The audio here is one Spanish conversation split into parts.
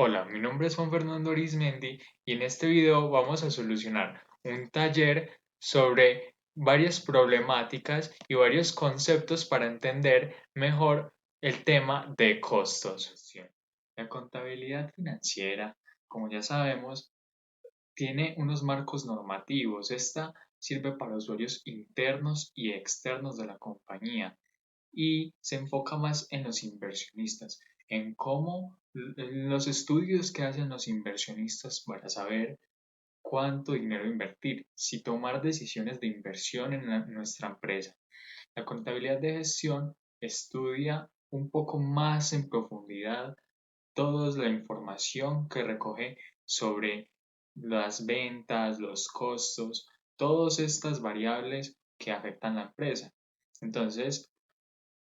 Hola, mi nombre es Juan Fernando Arizmendi y en este video vamos a solucionar un taller sobre varias problemáticas y varios conceptos para entender mejor el tema de costos. La contabilidad financiera, como ya sabemos, tiene unos marcos normativos. Esta sirve para usuarios internos y externos de la compañía y se enfoca más en los inversionistas, en cómo en los estudios que hacen los inversionistas para saber cuánto dinero invertir, si tomar decisiones de inversión en nuestra empresa. La contabilidad de gestión estudia un poco más en profundidad toda la información que recoge sobre las ventas, los costos, todas estas variables que afectan la empresa. Entonces,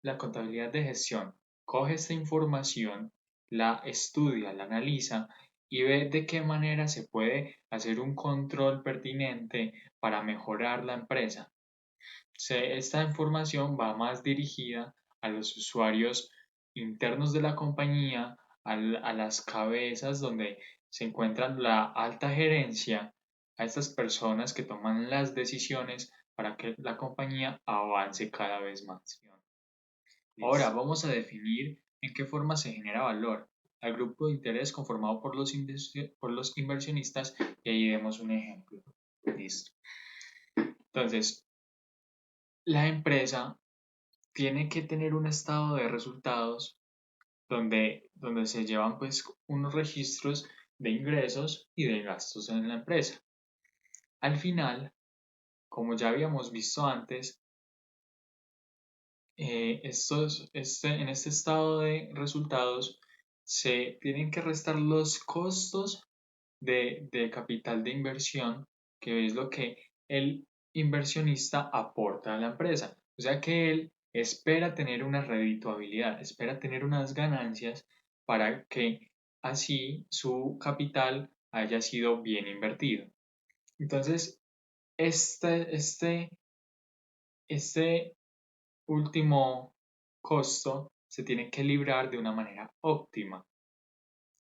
la contabilidad de gestión coge esta información, la estudia, la analiza y ve de qué manera se puede hacer un control pertinente para mejorar la empresa. Esta información va más dirigida a los usuarios internos de la compañía, a las cabezas donde se encuentran la alta gerencia, a estas personas que toman las decisiones para que la compañía avance cada vez más. Ahora vamos a definir en qué forma se genera valor al grupo de interés conformado por los inversionistas y ahí vemos un ejemplo. Listo. Entonces, la empresa tiene que tener un estado de resultados donde se llevan pues unos registros de ingresos y de gastos en la empresa. Al final, como ya habíamos visto antes, en este estado de resultados se tienen que restar los costos de capital de inversión, que es lo que el inversionista aporta a la empresa. O sea que él espera tener una redituabilidad, espera tener unas ganancias para que así su capital haya sido bien invertido. Entonces, este último costo se tiene que librar de una manera óptima.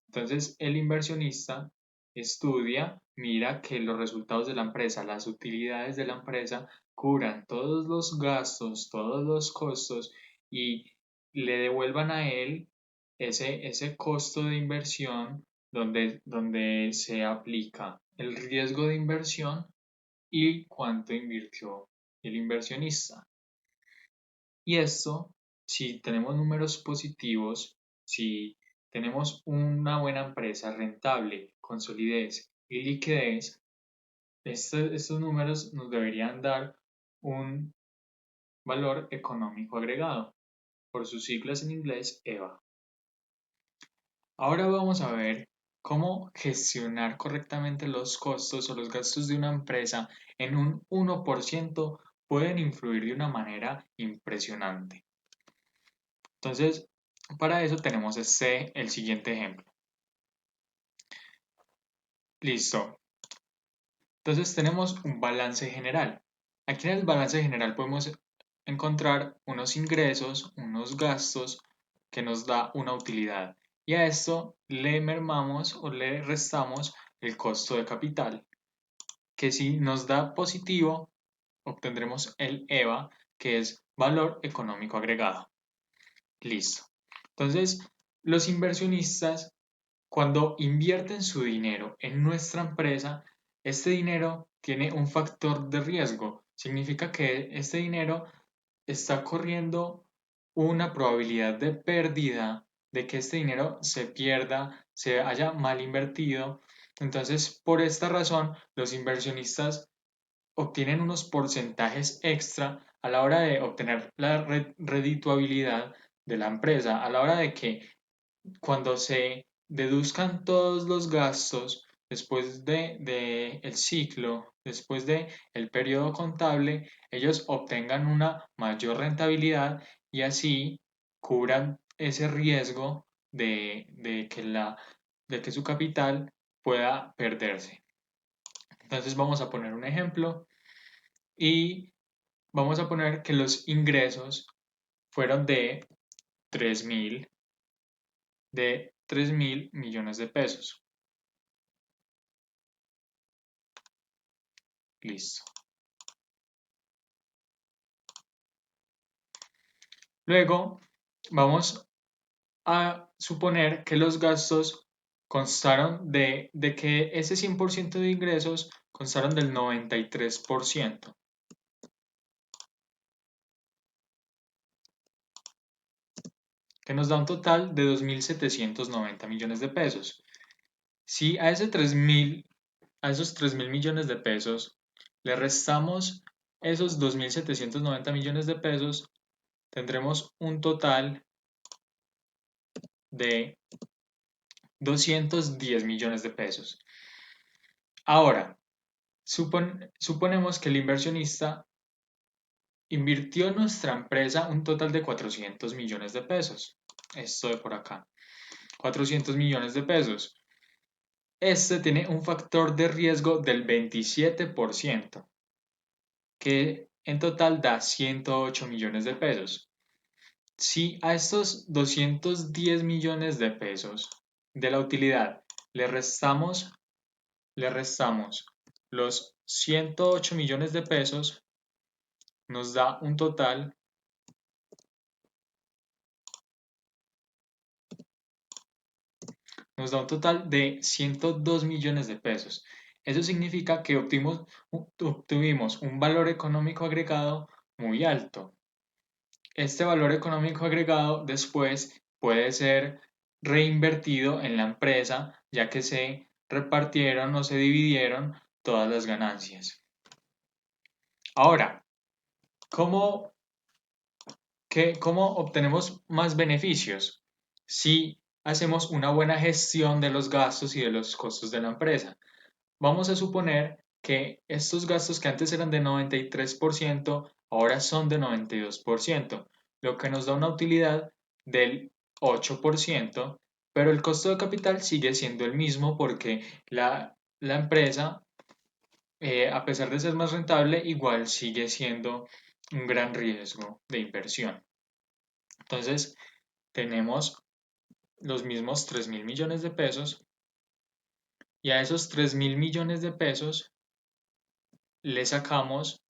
Entonces, el inversionista estudia, mira que los resultados de la empresa, las utilidades de la empresa cubran todos los gastos, todos los costos y le devuelvan a él ese costo de inversión donde se aplica el riesgo de inversión y cuánto invirtió el inversionista. Y esto, si tenemos números positivos, si tenemos una buena empresa rentable, con solidez y liquidez, estos números nos deberían dar un valor económico agregado, por sus siglas en inglés EVA. Ahora vamos a ver cómo gestionar correctamente los costos o los gastos de una empresa en un 1% pueden influir de una manera impresionante. Entonces, para eso tenemos el siguiente ejemplo. Listo. Entonces tenemos un balance general. Aquí en el balance general podemos encontrar unos ingresos, unos gastos que nos da una utilidad. Y a esto le mermamos o le restamos el costo de capital, que si nos da positivo, obtendremos el EVA, que es valor económico agregado. Listo. Entonces, los inversionistas, cuando invierten su dinero en nuestra empresa, este dinero tiene un factor de riesgo. Significa que este dinero está corriendo una probabilidad de pérdida, de que este dinero se pierda, se haya mal invertido. Entonces, por esta razón, los inversionistas obtienen unos porcentajes extra a la hora de obtener la redituabilidad de la empresa, a la hora de que cuando se deduzcan todos los gastos después de el ciclo, después de el periodo contable, ellos obtengan una mayor rentabilidad y así cubran ese riesgo de que su capital pueda perderse. Entonces vamos a poner un ejemplo y vamos a poner que los ingresos fueron de 3.000, de 3.000 millones de pesos. Listo. Luego vamos a suponer que los gastos constaron de que ese 100% de ingresos constaron del 93%, que nos da un total de 2.790 millones de pesos. Si a esos 3.000 millones de pesos le restamos esos 2.790 millones de pesos, tendremos un total de 210 millones de pesos. Ahora, suponemos que el inversionista invirtió en nuestra empresa un total de 400 millones de pesos. Esto de por acá. 400 millones de pesos. Este tiene un factor de riesgo del 27%, que en total da 108 millones de pesos. Si a estos 210 millones de pesos de la utilidad le restamos los 108 millones de pesos, nos da un total de 102 millones de pesos. Eso significa que obtuvimos un valor económico agregado muy alto. Este valor económico agregado después puede ser reinvertido en la empresa, ya que se repartieron o se dividieron todas las ganancias. Ahora, ¿cómo, cómo obtenemos más beneficios? Si hacemos una buena gestión de los gastos y de los costos de la empresa. Vamos a suponer que estos gastos que antes eran de 93% ahora son de 92%, lo que nos da una utilidad del 8%, pero el costo de capital sigue siendo el mismo porque la empresa, a pesar de ser más rentable, igual sigue siendo un gran riesgo de inversión. Entonces, tenemos los mismos 3.000 millones de pesos y a esos 3.000 millones de pesos le sacamos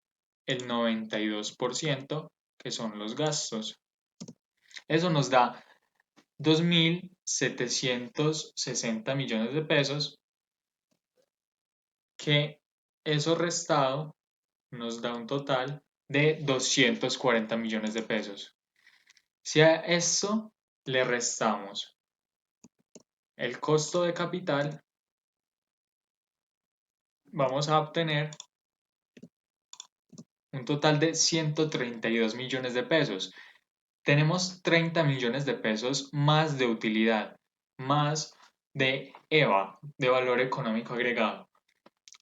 el 92%, que son los gastos. Eso nos da 2.760 millones de pesos, que eso restado nos da un total de 240 millones de pesos. Si a eso le restamos el costo de capital, vamos a obtener un total de 132 millones de pesos. Tenemos 30 millones de pesos más de utilidad, más de EVA, de valor económico agregado.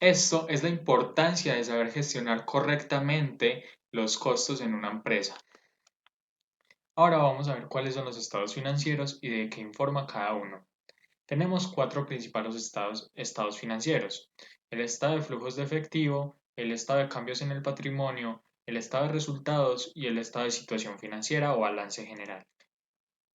Esto es la importancia de saber gestionar correctamente los costos en una empresa. Ahora vamos a ver cuáles son los estados financieros y de qué informa cada uno. Tenemos cuatro principales estados financieros: el estado de flujos de efectivo, el estado de cambios en el patrimonio, el estado de resultados y el estado de situación financiera o balance general.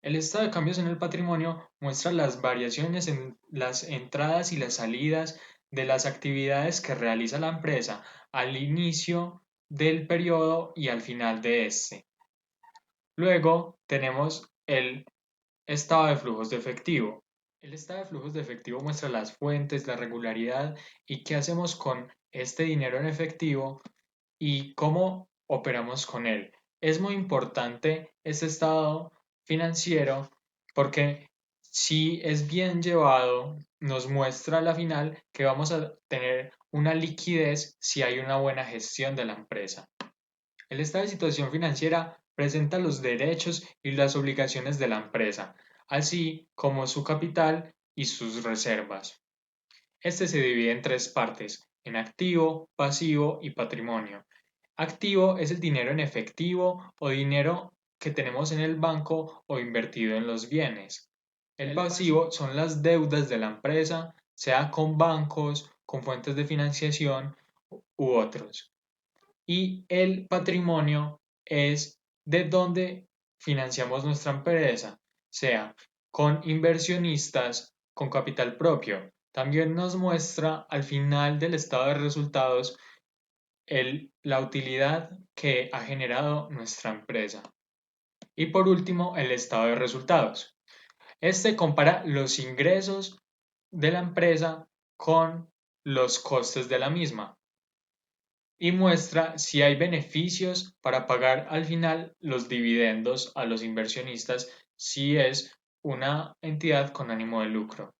El estado de cambios en el patrimonio muestra las variaciones en las entradas y las salidas de las actividades que realiza la empresa al inicio del periodo y al final de este. Luego tenemos el estado de flujos de efectivo. El estado de flujos de efectivo muestra las fuentes, la regularidad y qué hacemos con este dinero en efectivo y cómo operamos con él. Es muy importante este estado financiero porque si es bien llevado, nos muestra a la final que vamos a tener una liquidez si hay una buena gestión de la empresa. El estado de situación financiera presenta los derechos y las obligaciones de la empresa, así como su capital y sus reservas. Este se divide en tres partes: en activo, pasivo y patrimonio. Activo es el dinero en efectivo o dinero que tenemos en el banco o invertido en los bienes. El pasivo son las deudas de la empresa, sea con bancos, con fuentes de financiación u otros. Y el patrimonio es de donde financiamos nuestra empresa, sea con inversionistas con capital propio. También nos muestra al final del estado de resultados la utilidad que ha generado nuestra empresa. Y por último, el estado de resultados. Este compara los ingresos de la empresa con los costes de la misma y muestra si hay beneficios para pagar al final los dividendos a los inversionistas si es una entidad con ánimo de lucro.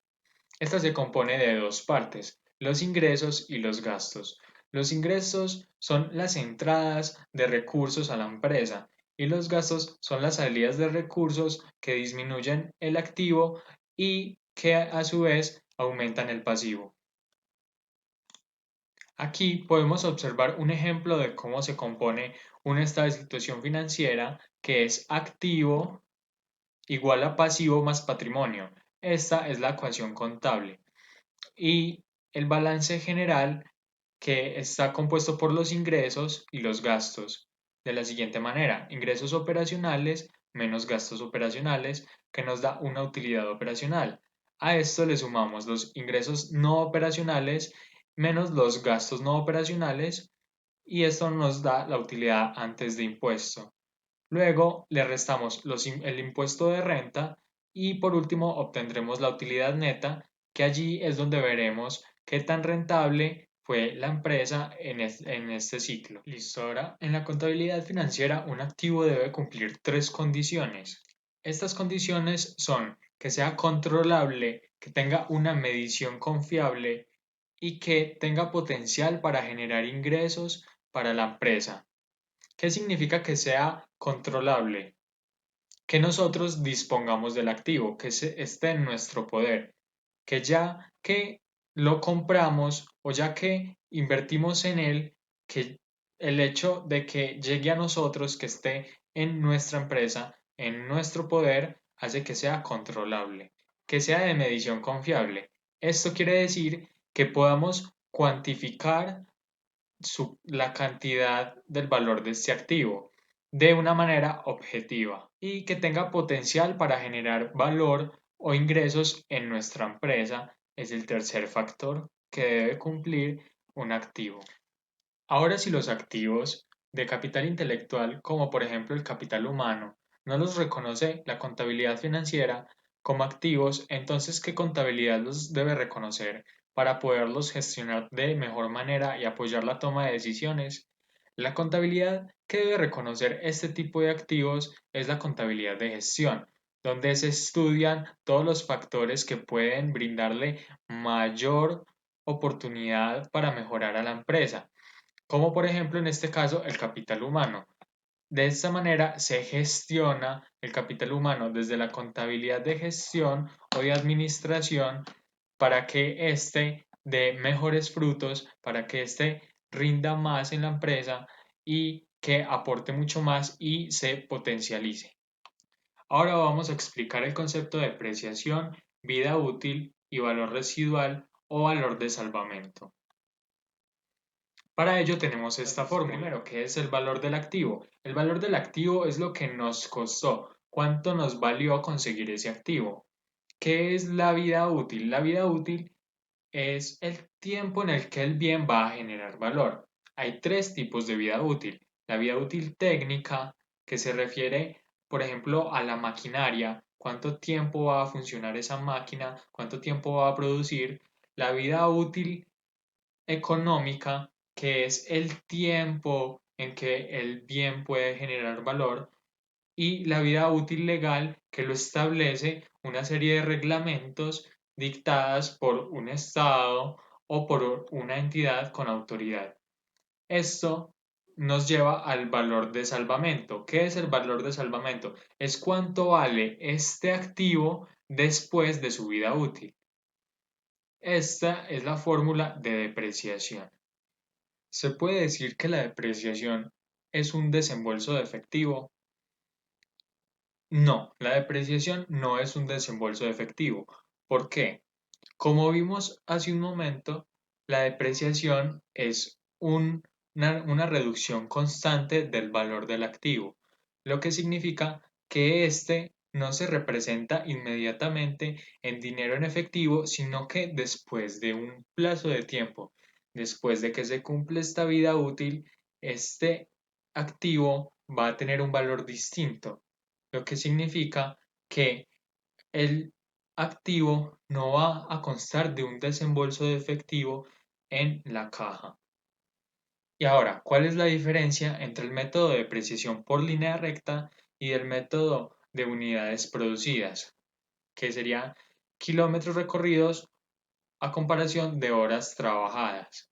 Esta se compone de dos partes, los ingresos y los gastos. Los ingresos son las entradas de recursos a la empresa y los gastos son las salidas de recursos que disminuyen el activo y que a su vez aumentan el pasivo. Aquí podemos observar un ejemplo de cómo se compone un estado de situación financiera que es activo igual a pasivo más patrimonio. Esta es la ecuación contable. Y el balance general que está compuesto por los ingresos y los gastos de la siguiente manera: ingresos operacionales menos gastos operacionales, que nos da una utilidad operacional. A esto le sumamos los ingresos no operacionales menos los gastos no operacionales y esto nos da la utilidad antes de impuesto. Luego le restamos el impuesto de renta y por último obtendremos la utilidad neta, que allí es donde veremos qué tan rentable fue la empresa en este ciclo. Listo, ahora en la contabilidad financiera un activo debe cumplir tres condiciones. Estas condiciones son que sea controlable, que tenga una medición confiable y que tenga potencial para generar ingresos para la empresa. ¿Qué significa que sea controlable? Que nosotros dispongamos del activo, que esté en nuestro poder, que ya que lo compramos o ya que invertimos en él, que el hecho de que llegue a nosotros, que esté en nuestra empresa, en nuestro poder, hace que sea controlable, que sea de medición confiable. Esto quiere decir que podamos cuantificar la cantidad del valor de este activo de una manera objetiva y que tenga potencial para generar valor o ingresos en nuestra empresa es el tercer factor que debe cumplir un activo. Ahora, si los activos de capital intelectual, como por ejemplo el capital humano, no los reconoce la contabilidad financiera como activos, entonces ¿qué contabilidad los debe reconocer para poderlos gestionar de mejor manera y apoyar la toma de decisiones? La contabilidad que debe reconocer este tipo de activos es la contabilidad de gestión, donde se estudian todos los factores que pueden brindarle mayor oportunidad para mejorar a la empresa, como por ejemplo en este caso el capital humano. De esta manera se gestiona el capital humano desde la contabilidad de gestión o de administración para que éste dé mejores frutos, para que éste rinda más en la empresa y que aporte mucho más y se potencialice. Ahora vamos a explicar el concepto de depreciación, vida útil y valor residual o valor de salvamento. Para ello tenemos esta fórmula. Primero, ¿qué es el valor del activo? El valor del activo es lo que nos costó, cuánto nos valió conseguir ese activo. ¿Qué es la vida útil? La vida útil es el tiempo en el que el bien va a generar valor. Hay tres tipos de vida útil. La vida útil técnica, que se refiere, por ejemplo, a la maquinaria, cuánto tiempo va a funcionar esa máquina, cuánto tiempo va a producir. La vida útil económica, que es el tiempo en que el bien puede generar valor, y la vida útil legal, que lo establece una serie de reglamentos dictadas por un Estado o por una entidad con autoridad. Esto nos lleva al valor de salvamento. ¿Qué es el valor de salvamento? Es cuánto vale este activo después de su vida útil. Esta es la fórmula de depreciación. ¿Se puede decir que la depreciación es un desembolso de efectivo? No, la depreciación no es un desembolso de efectivo. ¿Por qué? Como vimos hace un momento, la depreciación es una reducción constante del valor del activo, lo que significa que éste no se representa inmediatamente en dinero en efectivo, sino que después de un plazo de tiempo, después de que se cumple esta vida útil, este activo va a tener un valor distinto, lo que significa que el activo no va a constar de un desembolso de efectivo en la caja. Y ahora, ¿cuál es la diferencia entre el método de depreciación por línea recta y el método de unidades producidas, que sería kilómetros recorridos a comparación de horas trabajadas?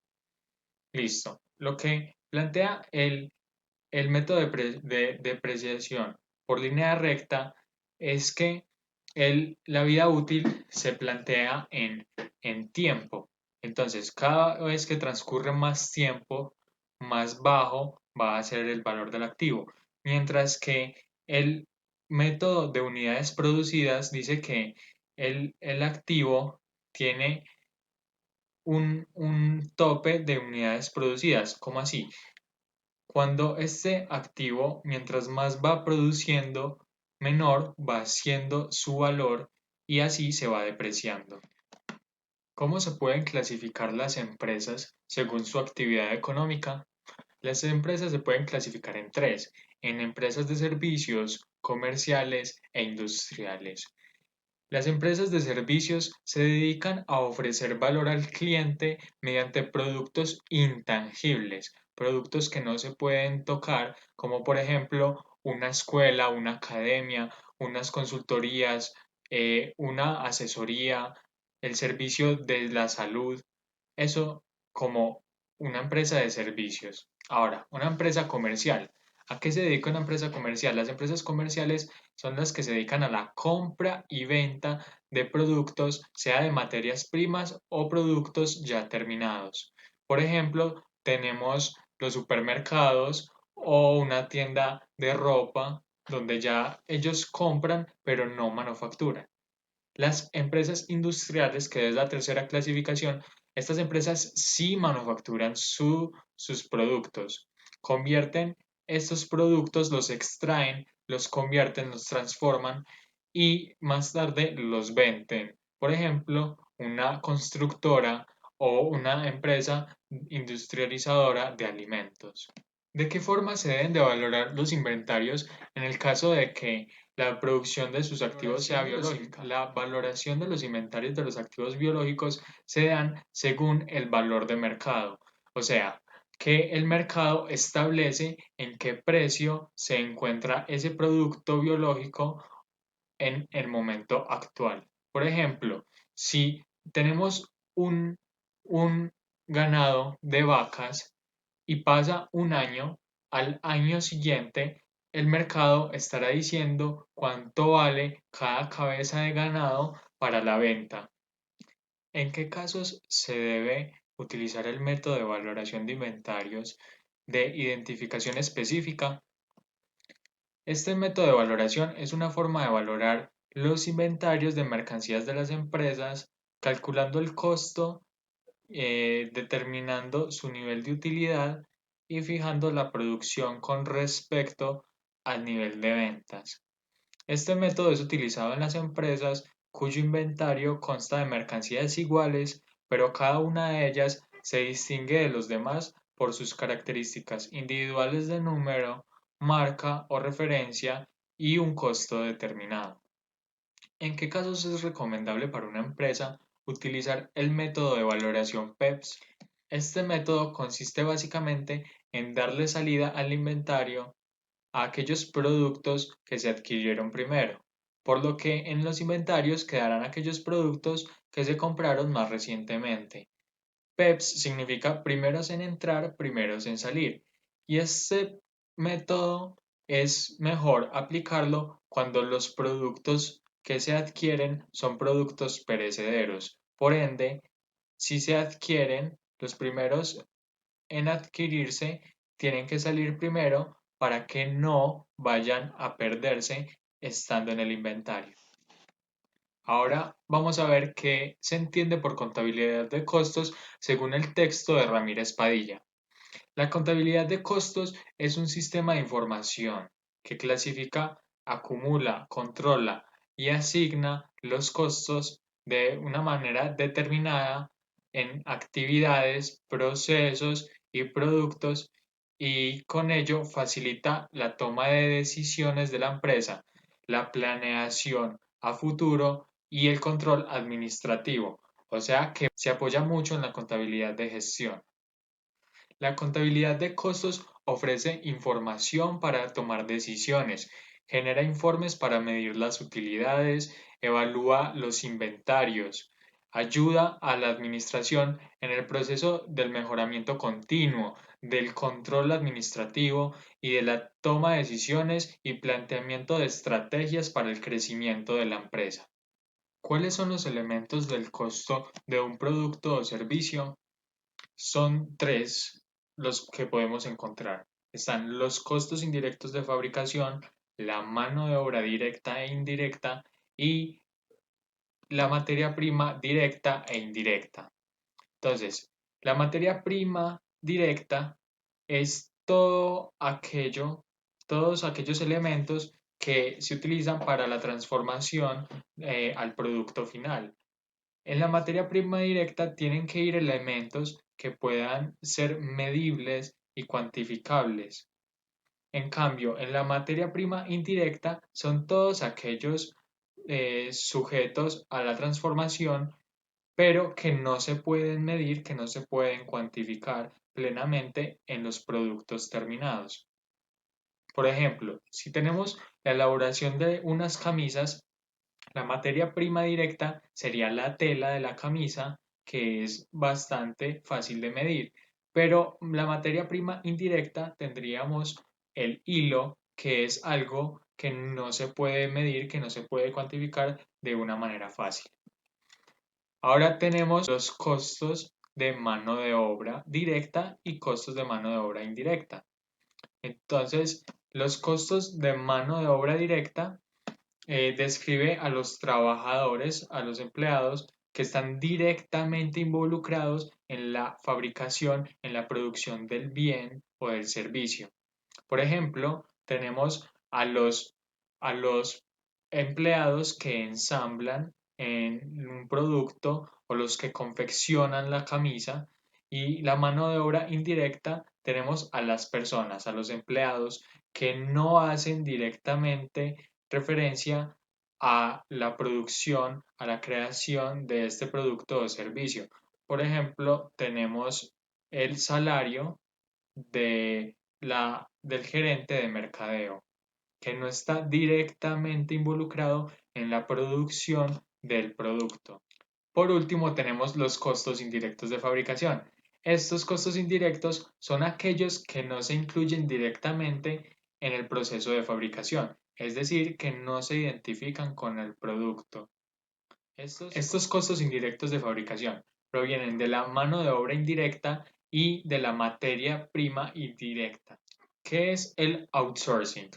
Listo. Lo que plantea el método de depreciación por línea recta es que la vida útil se plantea en tiempo. Entonces, cada vez que transcurre más tiempo, más bajo va a ser el valor del activo. Mientras que el método de unidades producidas dice que el activo tiene un tope de unidades producidas. ¿Cómo así? Cuando este activo, mientras más va produciendo, menor va siendo su valor y así se va depreciando. ¿Cómo se pueden clasificar las empresas según su actividad económica? Las empresas se pueden clasificar en tres, en empresas de servicios, comerciales e industriales. Las empresas de servicios se dedican a ofrecer valor al cliente mediante productos intangibles, productos que no se pueden tocar, como por ejemplo una escuela, una academia, unas consultorías, una asesoría, el servicio de la salud, eso como una empresa de servicios. Ahora, una empresa comercial. ¿A qué se dedica una empresa comercial? Las empresas comerciales son las que se dedican a la compra y venta de productos, sea de materias primas o productos ya terminados. Por ejemplo, tenemos los supermercados o una tienda de ropa donde ya ellos compran pero no manufacturan. Las empresas industriales, que es la tercera clasificación, estas empresas sí manufacturan sus productos, convierten estos productos, los extraen, los convierten, los transforman y más tarde los venden. Por ejemplo, una constructora o una empresa industrializadora de alimentos. ¿De qué forma se deben de valorar los inventarios en el caso de que la producción de sus activos sea biológica? La valoración de los inventarios de los activos biológicos se dan según el valor de mercado, o sea, que el mercado establece en qué precio se encuentra ese producto biológico en el momento actual. Por ejemplo, si tenemos un ganado de vacas y pasa un año, al año siguiente el mercado estará diciendo cuánto vale cada cabeza de ganado para la venta. ¿En qué casos se debe utilizar el método de valoración de inventarios de identificación específica? Este método de valoración es una forma de valorar los inventarios de mercancías de las empresas, calculando el costo, determinando su nivel de utilidad y fijando la producción con respecto al nivel de ventas. Este método es utilizado en las empresas cuyo inventario consta de mercancías iguales, pero cada una de ellas se distingue de los demás por sus características individuales de número, marca o referencia y un costo determinado. ¿En qué casos es recomendable para una empresa utilizar el método de valoración PEPS? Este método consiste básicamente en darle salida al inventario a aquellos productos que se adquirieron primero, por lo que en los inventarios quedarán aquellos productos que se compraron más recientemente. PEPS significa primeros en entrar, primeros en salir, y este método es mejor aplicarlo cuando los productos que se adquieren son productos perecederos. Por ende, si se adquieren, los primeros en adquirirse tienen que salir primero para que no vayan a perderse estando en el inventario. Ahora vamos a ver qué se entiende por contabilidad de costos según el texto de Ramírez Padilla. La contabilidad de costos es un sistema de información que clasifica acumula, controla y asigna los costos de una manera determinada en actividades, procesos y productos y con ello facilita la toma de decisiones de la empresa, la planeación a futuro y el control administrativo. O sea que se apoya mucho en la contabilidad de gestión. La contabilidad de costos ofrece información para tomar decisiones, genera informes para medir las utilidades, evalúa los inventarios, ayuda a la administración en el proceso del mejoramiento continuo, del control administrativo y de la toma de decisiones y planteamiento de estrategias para el crecimiento de la empresa. ¿Cuáles son los elementos del costo de un producto o servicio? Son tres los que podemos encontrar. Están los costos indirectos de fabricación, la mano de obra directa e indirecta y la materia prima directa e indirecta. Entonces, la materia prima directa es todos aquellos elementos que se utilizan para la transformación al producto final. En la materia prima directa tienen que ir elementos que puedan ser medibles y cuantificables. En cambio, en la materia prima indirecta son todos aquellos sujetos a la transformación, pero que no se pueden medir, que no se pueden cuantificar plenamente en los productos terminados. Por ejemplo, si tenemos la elaboración de unas camisas, la materia prima directa sería la tela de la camisa, que es bastante fácil de medir, pero la materia prima indirecta tendríamos el hilo, que es algo que no se puede medir, que no se puede cuantificar de una manera fácil. Ahora tenemos los costos de mano de obra directa y costos de mano de obra indirecta. Entonces, los costos de mano de obra directa describe a los trabajadores, a los empleados que están directamente involucrados en la fabricación, en la producción del bien o del servicio. Por ejemplo, tenemos a los empleados que ensamblan en un producto o los que confeccionan la camisa y la mano de obra indirecta tenemos a las personas, a los empleados que no hacen directamente referencia a la producción, a la creación de este producto o servicio. Por ejemplo, tenemos el salario del gerente de mercadeo, que no está directamente involucrado en la producción del producto. Por último, tenemos los costos indirectos de fabricación. Estos costos indirectos son aquellos que no se incluyen directamente en el proceso de fabricación, es decir, que no se identifican con el producto. Estos costos indirectos de fabricación provienen de la mano de obra indirecta y de la materia prima indirecta. ¿Qué es el outsourcing?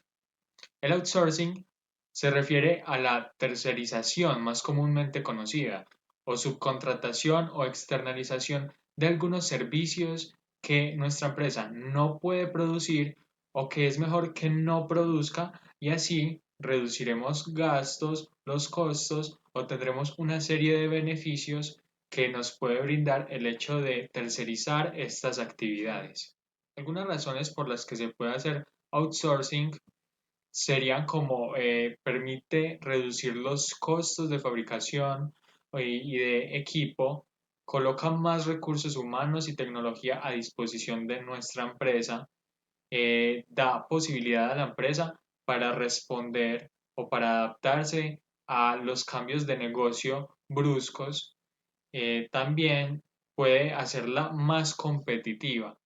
El outsourcing se refiere a la tercerización más comúnmente conocida, o subcontratación o externalización de algunos servicios que nuestra empresa no puede producir o que es mejor que no produzca y así reduciremos gastos, los costos o tendremos una serie de beneficios que nos puede brindar el hecho de tercerizar estas actividades. Algunas razones por las que se puede hacer outsourcing serían como permite reducir los costos de fabricación y de equipo, coloca más recursos humanos y tecnología a disposición de nuestra empresa, da posibilidad a la empresa para responder o para adaptarse a los cambios de negocio bruscos, también puede hacerla más competitiva.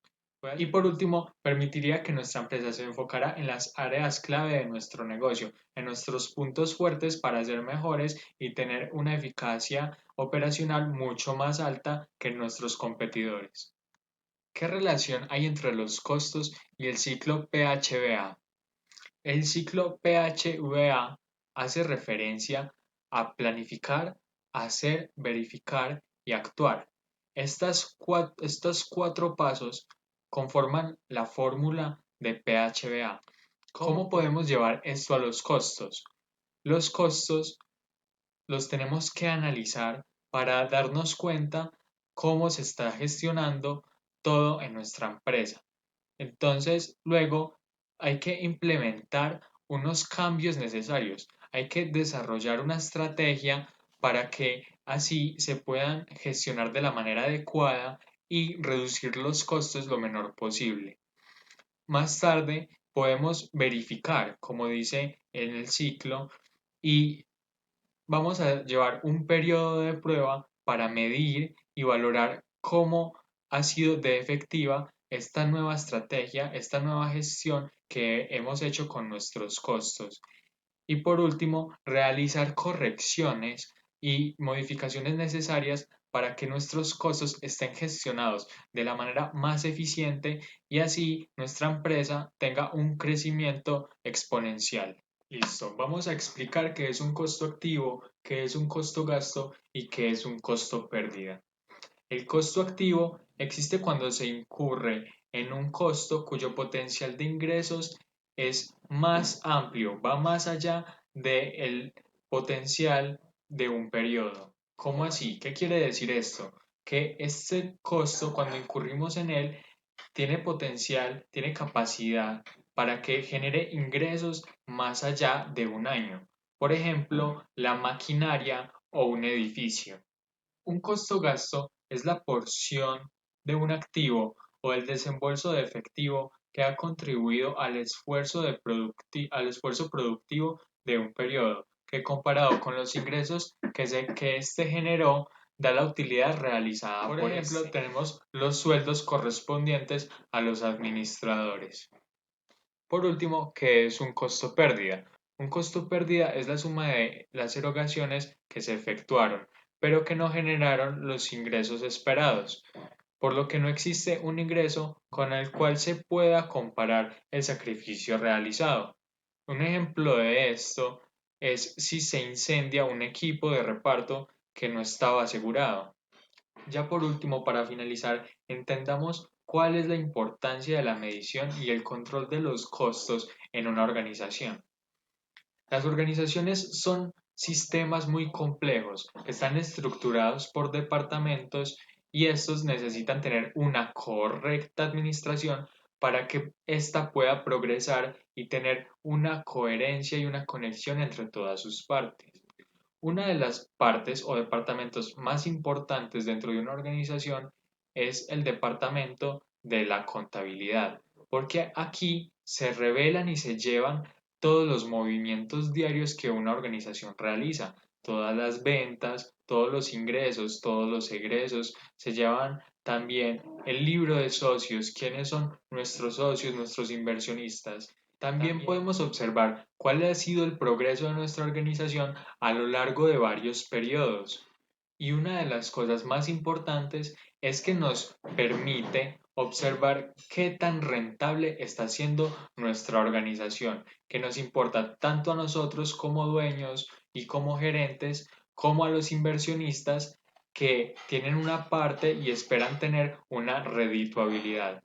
Y por último, permitiría que nuestra empresa se enfocara en las áreas clave de nuestro negocio, en nuestros puntos fuertes para ser mejores y tener una eficacia operacional mucho más alta que nuestros competidores. ¿Qué relación hay entre los costos y el ciclo PHVA? El ciclo PHVA hace referencia a planificar, hacer, verificar y actuar. Estos cuatro pasos conforman la fórmula de PHVA. ¿Cómo podemos llevar esto a los costos? Los costos los tenemos que analizar para darnos cuenta cómo se está gestionando todo en nuestra empresa. Entonces, luego hay que implementar unos cambios necesarios. Hay que desarrollar una estrategia para que así se puedan gestionar de la manera adecuada y reducir los costos lo menor posible. Más tarde podemos verificar, como dice en el ciclo, y vamos a llevar un periodo de prueba para medir y valorar cómo ha sido de efectiva esta nueva estrategia, esta nueva gestión que hemos hecho con nuestros costos. Y por último, realizar correcciones y modificaciones necesarias para que nuestros costos estén gestionados de la manera más eficiente y así nuestra empresa tenga un crecimiento exponencial. Listo, vamos a explicar qué es un costo activo, qué es un costo gasto y qué es un costo pérdida. El costo activo existe cuando se incurre en un costo cuyo potencial de ingresos es más amplio, va más allá del potencial de un periodo. ¿Cómo así? ¿Qué quiere decir esto? Que este costo, cuando incurrimos en él, tiene potencial, tiene capacidad para que genere ingresos más allá de un año. Por ejemplo, la maquinaria o un edificio. Un costo-gasto es la porción de un activo o el desembolso de efectivo que ha contribuido al esfuerzo productivo de un periodo, que comparado con los ingresos que éste generó, da la utilidad realizada. Por ejemplo, tenemos los sueldos correspondientes a los administradores. Por último, ¿qué es un costo pérdida? Un costo pérdida es la suma de las erogaciones que se efectuaron, pero que no generaron los ingresos esperados, por lo que no existe un ingreso con el cual se pueda comparar el sacrificio realizado. Un ejemplo de esto es si se incendia un equipo de reparto que no estaba asegurado. Ya por último, para finalizar, entendamos cuál es la importancia de la medición y el control de los costos en una organización. Las organizaciones son sistemas muy complejos, están estructurados por departamentos y estos necesitan tener una correcta administración para que ésta pueda progresar y tener una coherencia y una conexión entre todas sus partes. Una de las partes o departamentos más importantes dentro de una organización es el departamento de la contabilidad, porque aquí se revelan y se llevan todos los movimientos diarios que una organización realiza, todas las ventas, todos los ingresos, todos los egresos, se llevan también el libro de socios, quiénes son nuestros socios, nuestros inversionistas. También podemos observar cuál ha sido el progreso de nuestra organización a lo largo de varios periodos. Y una de las cosas más importantes es que nos permite observar qué tan rentable está siendo nuestra organización, que nos importa tanto a nosotros como dueños y como gerentes, como a los inversionistas que tienen una parte y esperan tener una redituabilidad.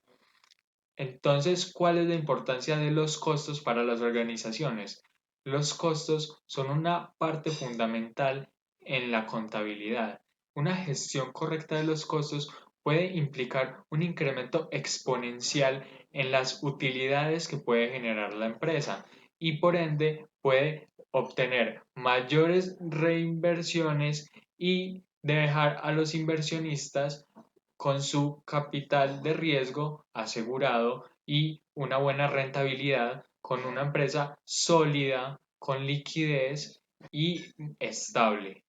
Entonces, ¿cuál es la importancia de los costos para las organizaciones? Los costos son una parte fundamental en la contabilidad. Una gestión correcta de los costos puede implicar un incremento exponencial en las utilidades que puede generar la empresa y por ende puede obtener mayores reinversiones y dejar a los inversionistas con su capital de riesgo asegurado y una buena rentabilidad con una empresa sólida, con liquidez y estable.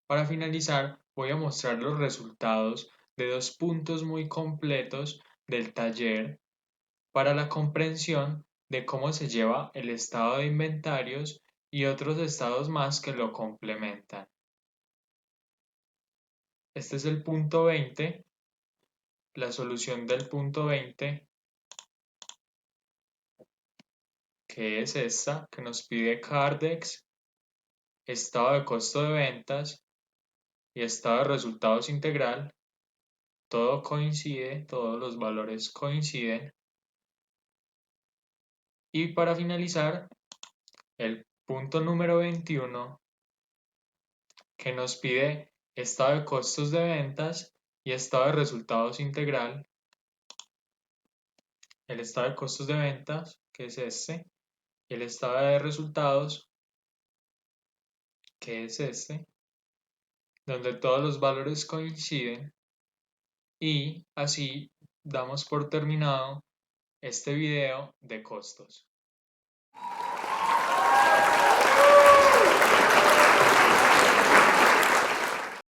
Para finalizar, voy a mostrar los resultados de dos puntos muy completos del taller para la comprensión de cómo se lleva el estado de inventarios y otros estados más que lo complementan. Este es el punto 20. La solución del punto 20, que es esta, que nos pide Cardex, estado de costo de ventas y estado de resultados integral, todo coincide, todos los valores coinciden. Y para finalizar, el punto número 21 que nos pide estado de costos de ventas y estado de resultados integral. El estado de costos de ventas, que es este, y el estado de resultados, que es este, donde todos los valores coinciden, y así damos por terminado este video de costos.